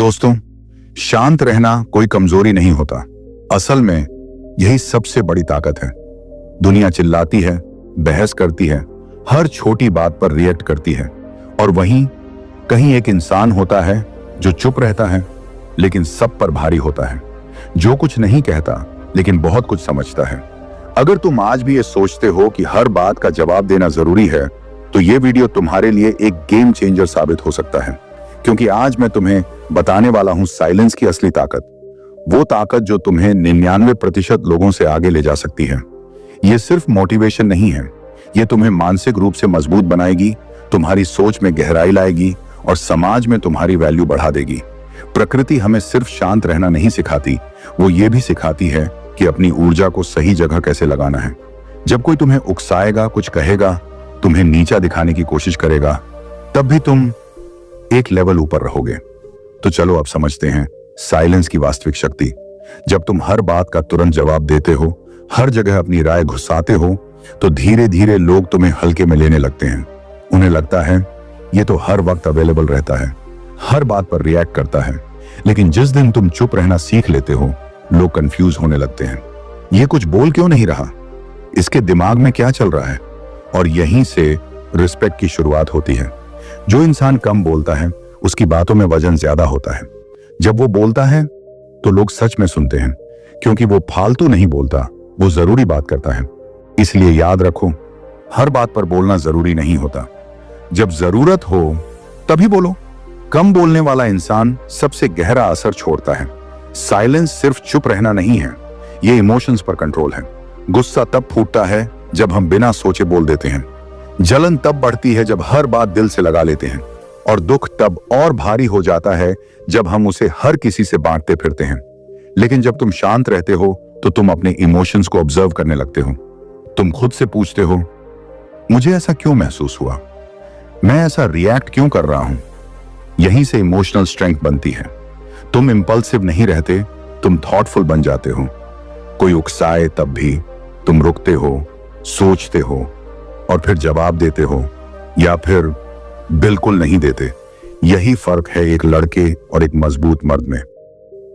दोस्तों, शांत रहना कोई कमजोरी नहीं होता। असल में यही सबसे बड़ी ताकत है। दुनिया चिल्लाती है, बहस करती है, हर छोटी बात पर रिएक्ट करती है, और वहीं कहीं एक इंसान होता है जो चुप रहता है लेकिन सब पर भारी होता है, जो कुछ नहीं कहता लेकिन बहुत कुछ समझता है। अगर तुम आज भी ये सोचते हो कि हर बात का जवाब देना जरूरी है, तो ये वीडियो तुम्हारे लिए एक गेम चेंजर साबित हो सकता है, क्योंकि आज मैं तुम्हें बताने वाला हूं साइलेंस की असली ताकत। वो ताकत जो तुम्हें 99% लोगों से आगे ले जा सकती है। ये सिर्फ मोटिवेशन नहीं है, ये तुम्हें मानसिक रूप से मजबूत बनाएगी, तुम्हारी सोच में गहराई लाएगी और समाज में तुम्हारी वैल्यू बढ़ा देगी। प्रकृति हमें सिर्फ शांत रहना नहीं सिखाती, वो ये भी सिखाती है कि अपनी ऊर्जा को सही जगह कैसे लगाना है। जब कोई तुम्हें उकसाएगा, कुछ कहेगा, तुम्हें नीचा दिखाने की कोशिश करेगा, तब भी तुम एक लेवल ऊपर रहोगे। तो चलो अब समझते हैं साइलेंस की वास्तविक शक्ति। जब तुम हर बात का तुरंत जवाब देते हो, हर जगह अपनी राय घुसाते हो, तो धीरे धीरे लोग तुम्हें हल्के में लेने लगते हैं। उन्हें लगता है ये तो हर वक्त अवेलेबल रहता है, हर बात पर रिएक्ट करता है। लेकिन जिस दिन तुम चुप रहना सीख लेते हो, लोग कंफ्यूज होने लगते हैं। ये कुछ बोल क्यों नहीं रहा? इसके दिमाग में क्या चल रहा है? और यहीं से रिस्पेक्ट की शुरुआत होती है। जो इंसान कम बोलता है, उसकी बातों में वजन ज्यादा होता है। जब वो बोलता है तो लोग सच में सुनते हैं, क्योंकि वो फालतू नहीं बोलता, वो जरूरी बात करता है। इसलिए याद रखो, हर बात पर बोलना जरूरी नहीं होता। जब जरूरत हो तभी बोलो। कम बोलने वाला इंसान सबसे गहरा असर छोड़ता है। साइलेंस सिर्फ चुप रहना नहीं है, ये इमोशंस पर कंट्रोल है। गुस्सा तब फूटता है जब हम बिना सोचे बोल देते हैं। जलन तब बढ़ती है जब हर बात दिल से लगा लेते हैं, और दुख तब और भारी हो जाता है जब हम उसे हर किसी से बांटते फिरते हैं। लेकिन जब तुम शांत रहते हो तो तुम अपने इमोशंस को ऑब्जर्व करने लगते हो। तुम खुद से पूछते हो, मुझे ऐसा क्यों महसूस हुआ? मैं ऐसा रिएक्ट क्यों कर रहा हूं? यहीं से इमोशनल स्ट्रेंथ बनती है। तुम इंपल्सिव नहीं रहते, तुम थॉटफुल बन जाते हो। कोई उकसाए तब भी तुम रुकते हो, सोचते हो और फिर जवाब देते हो, या फिर बिल्कुल नहीं देते। यही फर्क है एक लड़के और एक मजबूत मर्द में।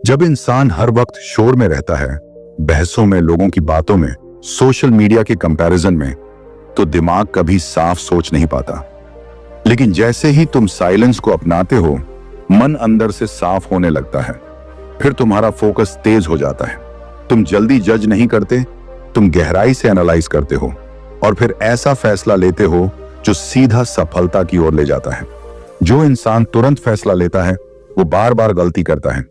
जब इंसान हर वक्त शोर में रहता है, बहसों में, लोगों की बातों में, सोशल मीडिया के कंपैरिजन में, तो दिमाग कभी साफ सोच नहीं पाता। लेकिन जैसे ही तुम साइलेंस को अपनाते हो, मन अंदर से साफ होने लगता है। फिर तुम्हारा फोकस तेज हो जाता है। तुम जल्दी जज नहीं करते, तुम गहराई से एनालाइज करते हो, और फिर ऐसा फैसला लेते हो जो सीधा सफलता की ओर ले जाता है। जो इंसान तुरंत फैसला लेता है, वो बार बार गलती करता है,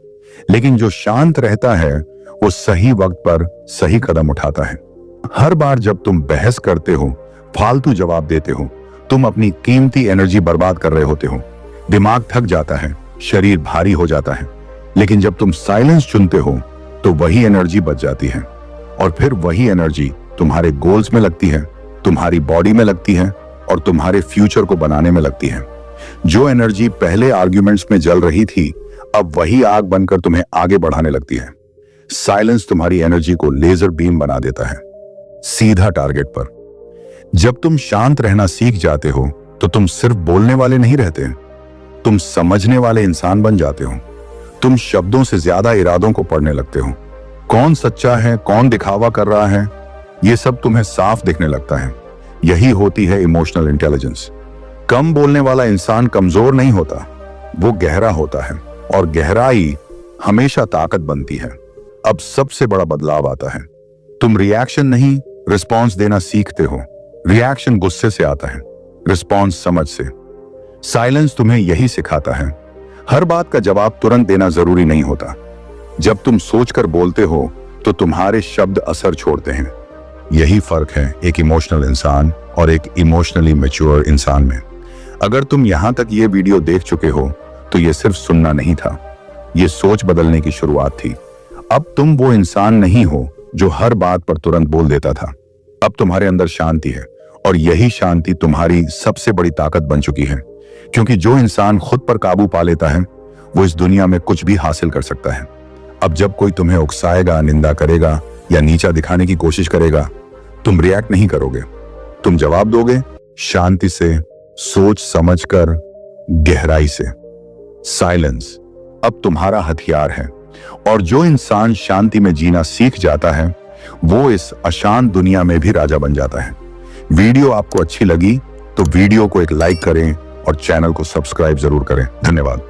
लेकिन जो शांत रहता है, वो सही वक्त पर सही कदम उठाता है। हर बार जब तुम बहस करते हो, फालतू जवाब देते हो, तुम अपनी कीमती एनर्जी बर्बाद कर रहे होते हो। दिमाग थक जाता है, शरीर भारी हो जाता है। लेकिन जब तुम साइलेंस चुनते हो, तो वही एनर्जी बच जाती है, और फिर वही एनर्जी तुम्हारे गोल्स में लगती है, तुम्हारी बॉडी में लगती है, और तुम्हारे फ्यूचर को बनाने में लगती है। जो एनर्जी पहले आर्ग्यूमेंट्स में जल रही थी, अब वही आग बनकर तुम्हें आगे बढ़ाने लगती है। साइलेंस तुम्हारी एनर्जी को लेजर बीम बना देता है, सीधा टारगेट पर। जब तुम शांत रहना सीख जाते हो, तो तुम सिर्फ बोलने वाले नहीं रहते, तुम समझने वाले इंसान बन जाते हो। तुम शब्दों से ज्यादा इरादों को पढ़ने लगते हो। कौन सच्चा है, कौन दिखावा कर रहा है, ये सब तुम्हें साफ दिखने लगता है। यही होती है इमोशनल इंटेलिजेंस। कम बोलने वाला इंसान कमजोर नहीं होता, वो गहरा होता है, और गहराई हमेशा ताकत बनती है। अब सबसे बड़ा बदलाव आता है। तुम रिएक्शन नहीं, रिस्पॉन्स देना सीखते हो। रिएक्शन गुस्से से आता है, रिस्पॉन्स समझ से। साइलेंस तुम्हें यही सिखाता है, हर बात का जवाब तुरंत देना जरूरी नहीं होता। जब तुम सोचकर बोलते हो, तो तुम्हारे शब्द असर छोड़ते हैं। यही फर्क है एक इमोशनल इंसान और एक इमोशनली मैच्योर इंसान में। अगर तुम यहां तक ये वीडियो देख चुके हो, तो ये सिर्फ सुनना नहीं था, ये सोच बदलने की शुरुआत थी। अब तुम वो इंसान नहीं हो जो हर बात पर तुरंत बोल देता था। अब तुम्हारे अंदर शांति है, और यही शांति तुम्हारी सबसे बड़ी ताकत बन चुकी है। क्योंकि जो इंसान खुद पर काबू पा लेता है, वो इस दुनिया में कुछ भी हासिल कर सकता है। अब जब कोई तुम्हें उकसाएगा, निंदा करेगा या नीचा दिखाने की कोशिश करेगा, तुम रिएक्ट नहीं करोगे, तुम जवाब दोगे, शांति से, सोच समझकर, गहराई से। साइलेंस अब तुम्हारा हथियार है। और जो इंसान शांति में जीना सीख जाता है वो इस अशांत दुनिया में भी राजा बन जाता है। वीडियो आपको अच्छी लगी तो वीडियो को एक लाइक करें और चैनल को सब्सक्राइब जरूर करें। धन्यवाद।